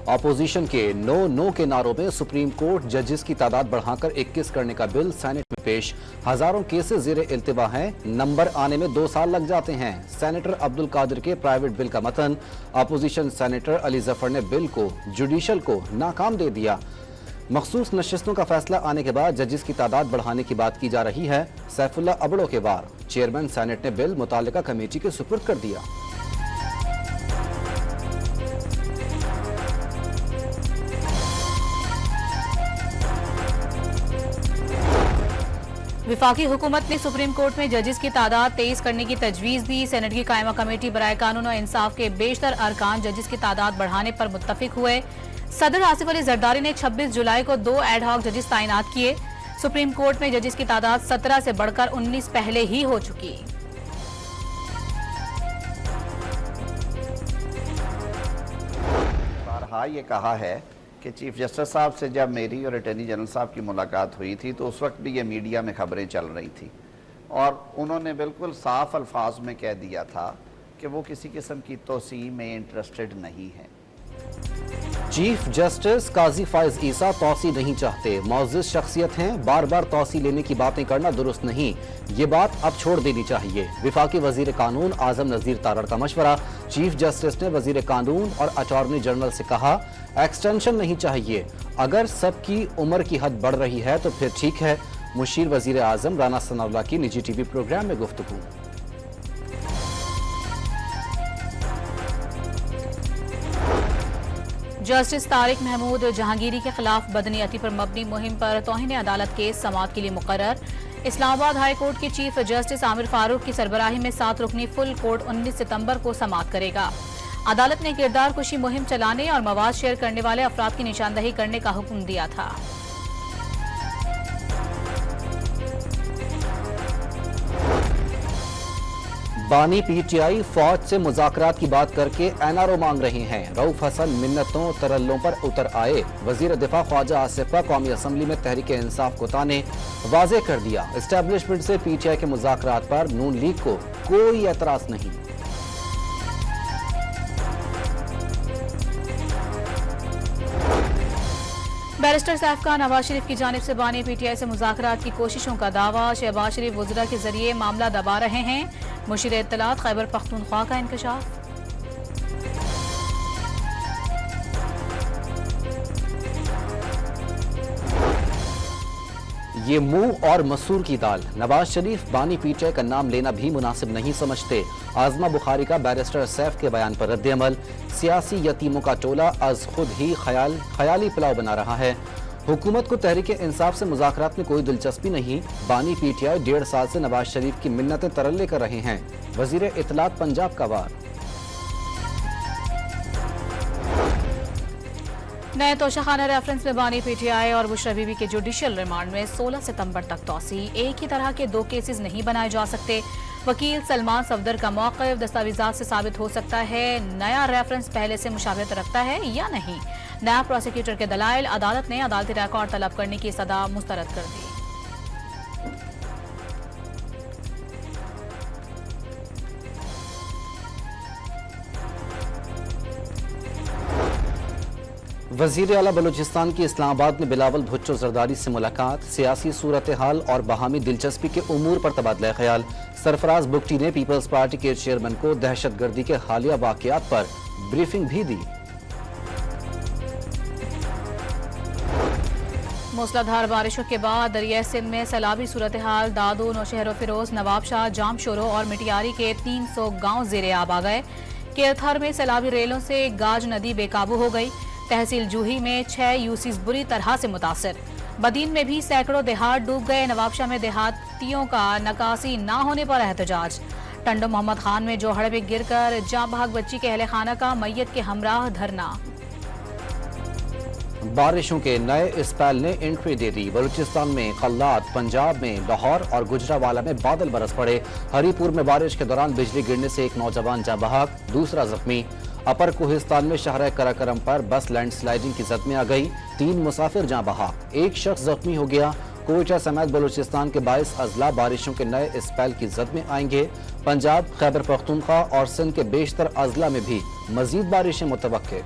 Opposition के no के नारों में सुप्रीम कोर्ट जजेस की तादाद बढ़ाकर 21 करने का बिल सेनेट में पेश। हजारों केसेस ज़ेरे इल्तिवा हैं, नंबर आने में 2 साल लग जाते हैं। सेनेटर अब्दुल कादिर के प्राइवेट बिल का मतन। अपोजिशन सेनेटर अली जफर ने बिल को जुडिशल को नाकाम दे दिया। मखसूस नशिस्तों का फैसला आने के बाद जजेस की तादाद बढ़ाने की बात की जा रही है। सैफुल्ला अबड़ो के वार चेयरमैन सेनेट ने बिल मुतालिका कमेटी के सुपुर्द कर दिया। विफाकी हुकूमत ने सुप्रीम कोर्ट में जजेस की तादाद 23 करने की तजवीज़ दी। सेनेट की कायमा कमेटी बराए कानून और इंसाफ के बेशतर अरकान जजेस की तादाद बढ़ाने पर मुत्तफिक हुए। सदर आसिफ अली जरदारी ने 26 जुलाई को 2 एड हॉक जजेस तैनात किए। सुप्रीम कोर्ट में जजेस की तादाद 17 से बढ़कर 19 पहले ही हो चुकी। बारहा ये कहा है कि चीफ जस्टिस साहब से जब मेरी और अटॉर्नी जनरल साहब की मुलाकात हुई थी तो उस वक्त भी ये मीडिया में खबरें चल रही थी और उन्होंने बिल्कुल साफ अल्फाज में कह दिया था कि वो किसी किस्म की तोसी में इंटरेस्टेड नहीं है। चीफ जस्टिस काजी फाइज ईसा तौसी नहीं चाहते, मौजूद शख्सियत हैं, बार बार तौसी लेने की बातें करना दुरुस्त नहीं, ये बात अब छोड़ देनी चाहिए। विफाकी वजीर कानून आजम नजीर तारड़ का मशवरा। चीफ जस्टिस ने वजीर कानून और अटॉर्नी जनरल से कहा एक्सटेंशन नहीं चाहिए, अगर सबकी उम्र की हद बढ़ रही है तो फिर ठीक है। मुशीर वजीर आजम राना सनाउल्लाह की निजी टीवी प्रोग्राम में गुफ्तगू। जस्टिस तारिक महमूद जहांगीरी के खिलाफ बदनीयती पर मबनी मुहिम पर तौहीन अदालत केस समाअत के लिए मुकर्रर। इस्लामाबाद हाई कोर्ट के चीफ जस्टिस आमिर फारूक की सरबराही में 7 रुकनी फुल कोर्ट 19 सितंबर को समाअत करेगा। अदालत ने किरदार कुशी मुहिम चलाने और मवाद शेयर करने वाले अफराद की निशानदही करने का हुक्म दिया था। बानी पीटीआई फौज से मुज़ाकरात की बात करके एनआरओ मांग रहे हैं। रऊफ हसन मिन्नतों तरल्लों पर उतर आए। वजीर दिफा ख्वाजा आसिफ का कौमी असम्बली में तहरीक इंसाफ को ताने वाजे कर दिया। एस्टेब्लिशमेंट से पीटीआई के मुज़ाकरात पर नून लीग को कोई एतराज नहीं। बैरिस्टर सैफ का नवाज शरीफ की जानिब से बानी पीटीआई से मुज़ाकरात की कोशिशों का दावा। शहबाज शरीफ वज़रा के जरिए मामला दबा रहे हैं। मुशीर इत्तलात खैबर पख्तूनख्वा का इंकशाफ। ये मुंह और मसूर की दाल। नवाज शरीफ बानी पीटीआई का नाम लेना भी मुनासिब नहीं समझते। आजमा बुखारी का बैरिस्टर सैफ के बयान पर रद्द-ए-अमल। सियासी यतीमों का टोला अज खुद ही ख्याली पुलाव बना रहा है। हुकूमत को तहरीक इंसाफ से मुज़ाकरात में कोई दिलचस्पी नहीं। बानी पीटीआई 1.5 साल से नवाज शरीफ की मिन्नतें तरल्ले कर रहे हैं। वजीर इत्तलात पंजाब का वार। नए तोशाखाना रेफरेंस में बानी पीटीआई और बुशरा बीबी के जुडिशियल रिमांड में 16 सितंबर तक तौसी। एक ही तरह के 2 केसेस नहीं बनाए जा सकते। वकील सलमान सफदर का मौक़िफ़ दस्तावेज़ात से साबित हो सकता है नया रेफरेंस पहले से मुशाबहत रखता है या नहीं। नायब प्रोसिक्यूटर के दलाइल। अदालत ने अदालती रिकॉर्ड तलब करने की सदा मुस्तरद कर दी। वज़ीर आला बलूचिस्तान की इस्लामाबाद में बिलावल भुट्टो जरदारी से मुलाकात। सियासी सूरत हाल और बाहमी दिलचस्पी के उमूर पर तबादला ख्याल। सरफराज बुगटी ने पीपल्स पार्टी के चेयरमैन को दहशतगर्दी के हालिया वाक़यात पर ब्रीफिंग भी दी। मूसलाधार बारिशों के बाद दरिया सिंध में सैलाबी सूरत हाल। दादू, नौशहर फिरोज, नवाबशाह, जामशोरो और मिटियारी के 300 गाँव ज़ेरे आब आ गए। केरथर में सैलाबी रेलों से गाज नदी बेकाबू हो गई। तहसील जूही में 6 यूसीज बुरी तरह से मुतासर। बदीन में भी सैकड़ों देहात डूब गए। नवाबशाह में देहातियों का नकासी ना होने पर एहतजाज। टंडो मोहम्मद खान में जोहड़ में गिरकर जाँ बहक बच्ची के अहले खाना का मैयत के हमराह धरना। बारिशों के नए स्पेल ने एंट्री दे दी। बलूचिस्तान में कल्लात, पंजाब में लाहौर और गुजरावाला में बादल बरस पड़े। हरीपुर में बारिश के दौरान बिजली गिरने से एक नौजवान जाँ बहक, दूसरा जख्मी। अपर कोहिस्तान में शहर कराकरम पर बस लैंडस्लाइडिंग की जद में आ गई। 3 मुसाफिर जाँ बहक, 1 शख्स जख्मी हो गया। कोयटा समेत बलूचिस्तान के 22 अजला बारिशों के नए स्पेल की जद में आएंगे। पंजाब, खैबर पख्तूनख्वा और सिंध के बेशतर अजला में भी मजीद बारिशें मुतवक्के।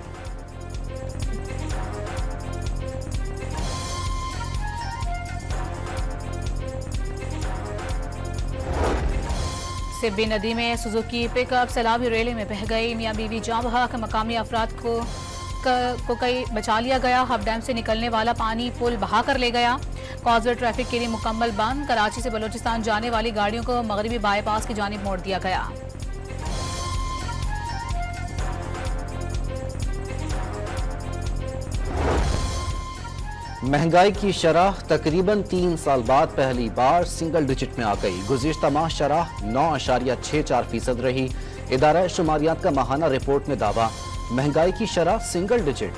सिब्बी नदी में सुजुकी पिकअप सैलाबी रैली में बह गई। मियां बीवी जाँ बहक, मकामी अफराद को कई बचा लिया गया। हब डैम से निकलने वाला पानी पुल बहा कर ले गया। कॉजवे ट्रैफिक के लिए मुकम्मल बंद। कराची से बलूचिस्तान जाने वाली गाड़ियों को मगरबी बाईपास की जानिब मोड़ दिया गया। महंगाई की शरह तकरीबन 3 साल बाद पहली बार सिंगल डिजिट में आ गई। गुज़िश्ता माह शरह 9.64% रही। इदारा शुमारियात का माहाना रिपोर्ट में दावा, महंगाई की शरह सिंगल डिजिट।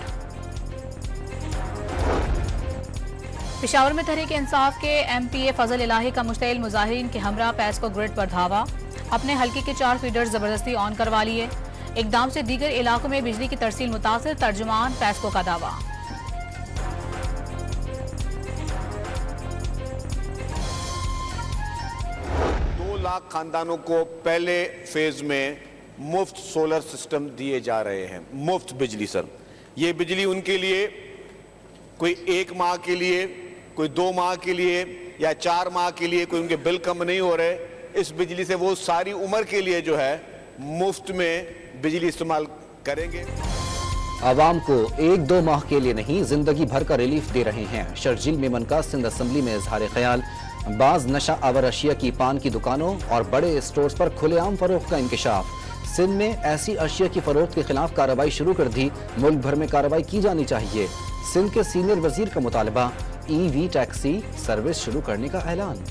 पेशावर में तहरीक इंसाफ के MPA फजल इलाही का मुश्तइल मुजाहिरीन के हमरा पैस्को ग्रिड पर धावा। अपने हल्के के 4 फीडर जबरदस्ती ऑन करवा लिए। इकदाम से दीगर इलाकों में बिजली की तरसील मुतासिर, तर्जुमान पैस्को का दावा। लाख खानदानों को पहले फेज में मुफ्त सोलर सिस्टम दिए जा रहे हैं, मुफ्त बिजली। सर, ये बिजली उनके लिए कोई 1 माह के लिए, कोई 2 माह के लिए या 4 माह के लिए कोई उनके बिल कम नहीं हो रहे। इस बिजली से वो सारी उम्र के लिए जो है मुफ्त में बिजली इस्तेमाल करेंगे। आवाम को 1-2 माह के लिए नहीं, जिंदगी भर का रिलीफ दे रहे हैं। शर्जील मेमन का सिंध असम्बली में इजहार ख्याल। बाज नशा आवर अशिया की पान की दुकानों और बड़े स्टोर्स पर खुलेआम फरोख्त का इंकशाफ। सिंध में ऐसी अशिया की फरोख्त के खिलाफ कार्रवाई शुरू कर दी। मुल्क भर में कार्रवाई की जानी चाहिए। सिंध के सीनियर वजीर का मुतालबा, EV टैक्सी सर्विस शुरू करने का ऐलान।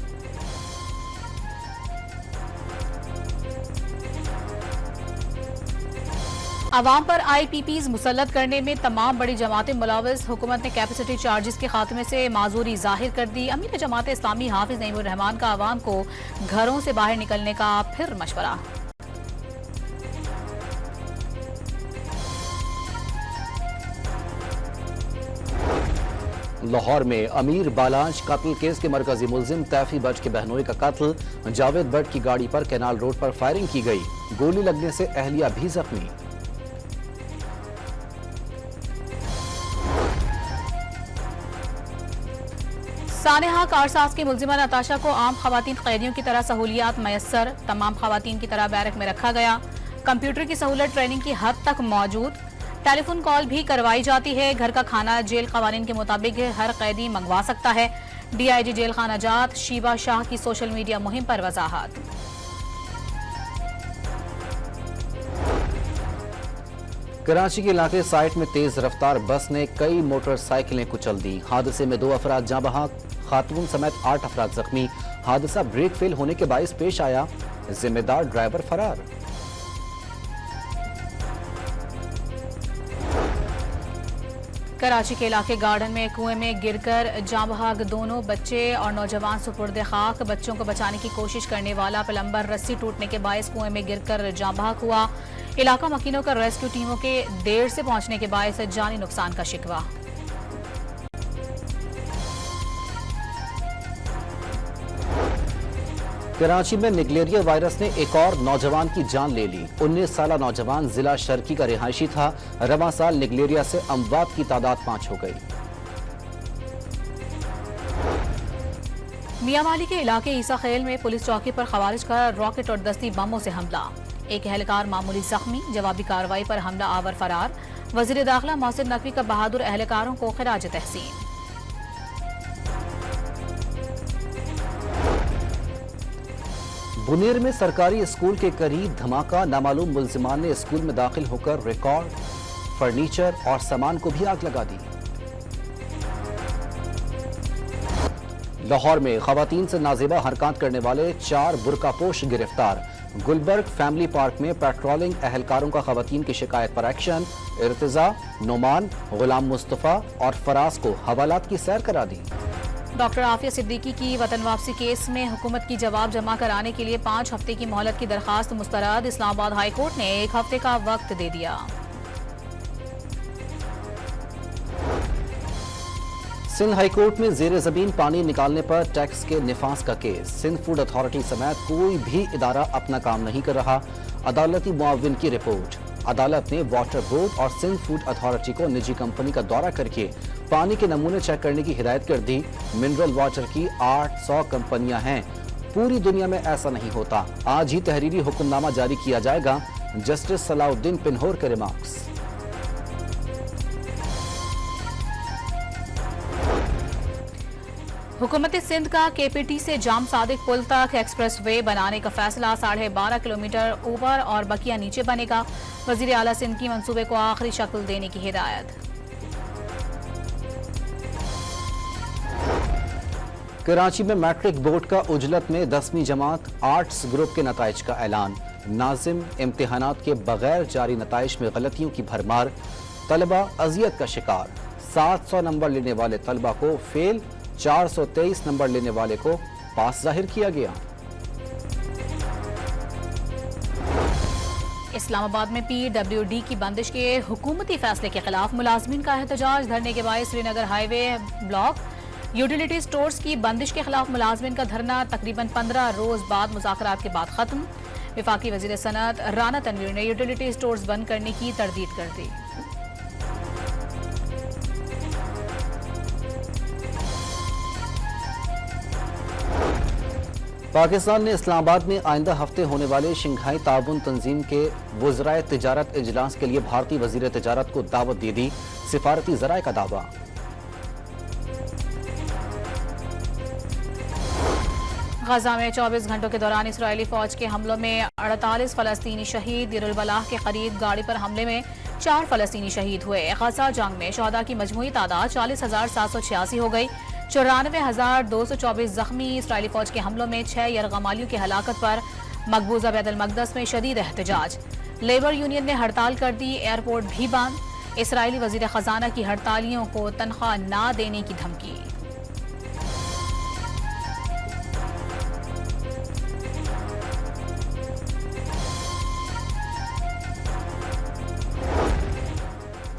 अवाम पर IPPs मुसल्लत करने में तमाम बड़ी जमातें मुलव्वस। हुकूमत ने कैपेसिटी चार्जेस के खात्मे से माजूरी जाहिर कर दी। अमीर जमात इस्लामी हाफिज नईमुर रहमान का अवाम को घरों से बाहर निकलने का फिर मशवरा। लाहौर में अमीर बालाज कत्ल केस के मरकजी मुलजिम तैफी बट के बहनोई का कत्ल। जावेद बट की गाड़ी पर कैनाल रोड पर फायरिंग की गई। गोली लगने से अहलिया भी जख्मी। सानेहा कारसाज की मुलजिमा नताशा को आम खवातीन कैदियों की तरह सहूलियात मैसर। तमाम खवातीन की तरह बैरक में रखा गया। कंप्यूटर की सहूलत ट्रेनिंग की हद तक मौजूद। टेलीफोन कॉल भी करवाई जाती है। घर का खाना जेल कवानीन के मुताबिक हर कैदी मंगवा सकता है। DIG जेल खाना जात शीबा शाह की सोशल मीडिया मुहिम पर वजाहत। कराची के इलाके साइट में तेज रफ्तार बस ने कई मोटरसाइकिलें कुचल दी। हादसे में 2 अफराद जाँ बहक, खातून समेत 8 अफराद जख्मी। हादसा ब्रेक फेल होने के बाइस पेश आया। जिम्मेदार ड्राइवर फरार। कराची के इलाके गार्डन में कुएं में गिरकर जाँ बहक 2 बच्चे और नौजवान सुपुर्द खाक। बच्चों को बचाने की कोशिश करने वाला प्लम्बर रस्सी टूटने के बायस कुएं में गिरकर जाँ बहक हुआ। इलाका मकीनों का रेस्क्यू टीमों के देर से पहुंचने के बायस जानी नुकसान का शिकवा। कराची में निगलेरिया वायरस ने एक और नौजवान की जान ले ली। 19 साला नौजवान जिला शर्की का रिहायशी था। रवां साल निगलेरिया से अमवात की तादाद 5 हो गई। मियांवाली के इलाके ईसा खेल में पुलिस चौकी पर खवारिज का रॉकेट और दस्ती बमों से हमला। एक एहलकार मामूली जख्मी। जवाबी कार्रवाई पर हमला आवर फरार। वजीर दाखिला मोहसिन नकवी का बहादुर एहलकारों को खिराज तहसीन। बुनेर में सरकारी स्कूल के करीब धमाका। नामालूम मुलजिमान ने स्कूल में दाखिल होकर रिकॉर्ड, फर्नीचर और सामान को भी आग लगा दी। लाहौर में खवातीन से नाजेबा हरकत करने वाले 4 बुर्कापोश गिरफ्तार। गुलबर्ग फैमिली पार्क में पेट्रोलिंग एहलकारों का खवातीन की शिकायत पर एक्शन। इर्तिजा, नोमान, गुलाम मुस्तफा और फराज को हवालात की सैर करा दी। डॉक्टर आफिया सिद्दीकी की वतन वापसी केस में हुकूमत की जवाब जमा कराने के लिए 5 हफ्ते की मोहलत की दरखास्त मुस्तरद। इस्लामाबाद हाई कोर्ट ने 1 हफ्ते का वक्त दे दिया। सिंध हाई कोर्ट में जेर जमीन पानी निकालने पर टैक्स के निफास का केस। सिंध फूड अथॉरिटी समेत कोई भी इदारा अपना काम नहीं कर रहा। अदालती मुआविन की रिपोर्ट। अदालत ने वाटर बोर्ड और सिंध फूड अथॉरिटी को निजी कंपनी का दौरा करके पानी के नमूने चेक करने की हिदायत कर दी। मिनरल वाटर की 800 कंपनियां हैं। पूरी दुनिया में ऐसा नहीं होता। आज ही तहरीरी हुक्मनामा जारी किया जाएगा, जस्टिस सलाउद्दीन पिन्होर के रिमार्क्स। हुकूमत सिंध का केपीटी से जाम सादिक पुल तक एक्सप्रेस वे बनाने का फैसला 12.5 किलोमीटर ऊपर और बकिया नीचे बनेगा। वजीर आला सिंध की मंसूबे को आखिरी शक्ल देने की हिदायत। कराची में मैट्रिक बोर्ड का उजलत में 10वीं जमात आर्ट्स ग्रुप के नताइज का ऐलान। नाजिम इम्तिहानात के बगैर जारी नताइज में गलतियों की भरमार, तलबा अजियत का शिकार। 700 नंबर लेने वाले तलबा को फेल, 423 नंबर लेने वाले को पास जाहिर किया गया। इस्लामाबाद में PWD की बंदिश के हुकूमती फैसले के खिलाफ मुलाजमीन का एहतजाज। धरने के बाद Srinagar highway block. Utility stores की बंदिश के खिलाफ मुलाजमीन का धरना तकरीबन 15 रोज बाद मुज़ाकरात के बाद खत्म। विफाकी वजीर सनअत राना तनवीर ने यूटिलिटी स्टोर्स बंद करने की तरदीद कर दी। पाकिस्तान ने इस्लामाबाद में आइंदा हफ्ते होने वाले शंघाई ताउन तंजीम के वज़राए तिजारत इजलास के लिए भारतीय वजीर तिजारत को दावत दे दी। सिफारती ज़राए का दावा। गजा में 24 घंटों के दौरान इसराइली फौज के हमलों में 48 फलस्तीनी शहीद। दिरुल बलाह के करीब गाड़ी पर हमले में 4 फलस्तीनी शहीद हुए। गजा जंग में शहदा की मजमूई तादाद 40,786 हो गई। 94,224 जख्मी। इसराइली फौज के हमलों में 6 यरगमालियों की हलाकत पर मकबूजा बैतुल मक़दस में शदीद एहतजाज। लेबर यूनियन ने हड़ताल कर दी, एयरपोर्ट भी बंद। इसराइली वजीर खजाना की हड़तालियों को तनख्वाह ना देने की धमकी।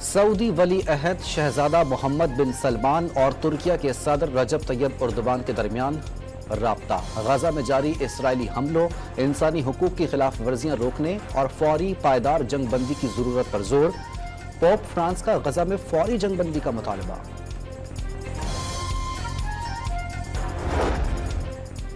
सऊदी वली अहद शहजादा मोहम्मद बिन सलमान और तुर्किया के सदर रजब तैयब उर्दुबान के दरमियान राब्ता। गजा में जारी इसराइली हमलों, इंसानी हुकूक की खिलाफ वर्जियां रोकने और फौरी पायदार जंगबंदी की जरूरत पर जोर। पोप फ्रांस का गजा में फौरी जंगबंदी का मुतालबा।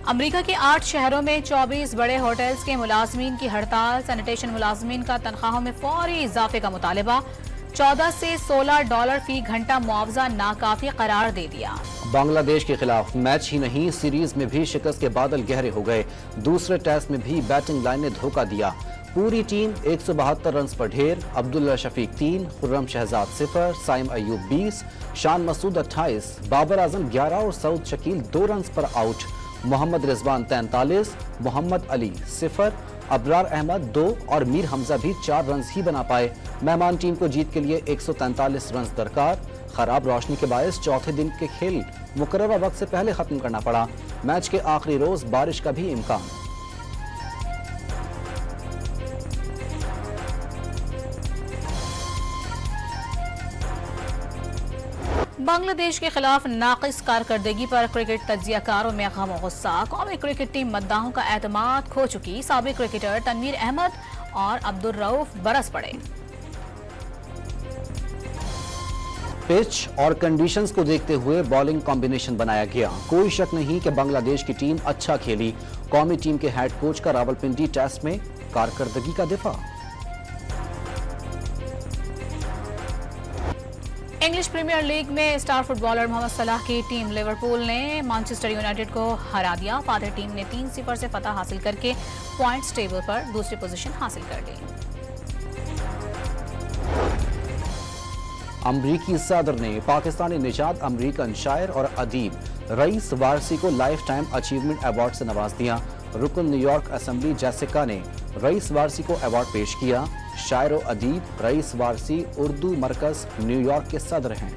अमेरिका के 8 शहरों में 24 बड़े होटल्स के मुलाजमीन की हड़ताल। सैनिटेशन मुलाजमीन का तनख्वाहों में फौरी इजाफे का मुतालबा। 14 से $16 फी घंटा मुआवजा नाकाफी करार दे दिया। बांग्लादेश के खिलाफ मैच ही नहीं, सीरीज में भी शिकस्त के बादल गहरे हो गए। दूसरे टेस्ट में भी बैटिंग लाइन ने धोखा दिया। पूरी टीम 172 रन पर ढेर। अब्दुल्ला शफीक 3, खुर्रम शहजाद 0, साइम अयूब 20, शान मसूद 28, बाबर आजम 11 और सऊद शकील 2 रन पर आउट। मोहम्मद रिजवान 43, मोहम्मद अली 0, अबरार अहमद 2 और मीर हमजा भी 4 रन ही बना पाए। मेहमान टीम को जीत के लिए 143 रन दरकार। खराब रोशनी के बायस चौथे दिन के खेल मुकर्ररा वक्त से पहले खत्म करना पड़ा। मैच के आखिरी रोज बारिश का भी इम्कान। बांग्लादेश के खिलाफ नाकिस कारकर्दगी पर क्रिकेट तज्जियाकारों में गम और गुस्सा। कौमी क्रिकेट टीम मद्दाहों का एतमाद खो चुकी। साबिक क्रिकेटर तनवीर अहमद और अब्दुल रऊफ बरस पड़े। पिच और कंडीशंस को देखते हुए बॉलिंग कॉम्बिनेशन बनाया गया। कोई शक नहीं कि बांग्लादेश की टीम अच्छा खेली। कौमी टीम के हेड कोच का रावलपिंडी टेस्ट में कारकर्दगी का दिफा। इंग्लिश प्रीमियर लीग में स्टार फुटबॉलर मोहम्मद सलाह की टीम लिवरपूल ने मैनचेस्टर यूनाइटेड को हरा दिया। फातह टीम ने 3-0 से फतह हासिल करके पॉइंट्स टेबल पर दूसरी पोजीशन हासिल कर ली। अमरीकी सदर ने पाकिस्तानी निजात अमरीकन शायर और अदीब रईस वारसी को लाइफ टाइम अचीवमेंट अवार्ड से नवाज दिया। रुकन न्यूयॉर्क असेंबली जैसिका ने रईस वारसी को अवार्ड पेश किया। शायर और अदीब रईस वारसी उर्दू मरकज न्यूयॉर्क के सदर हैं।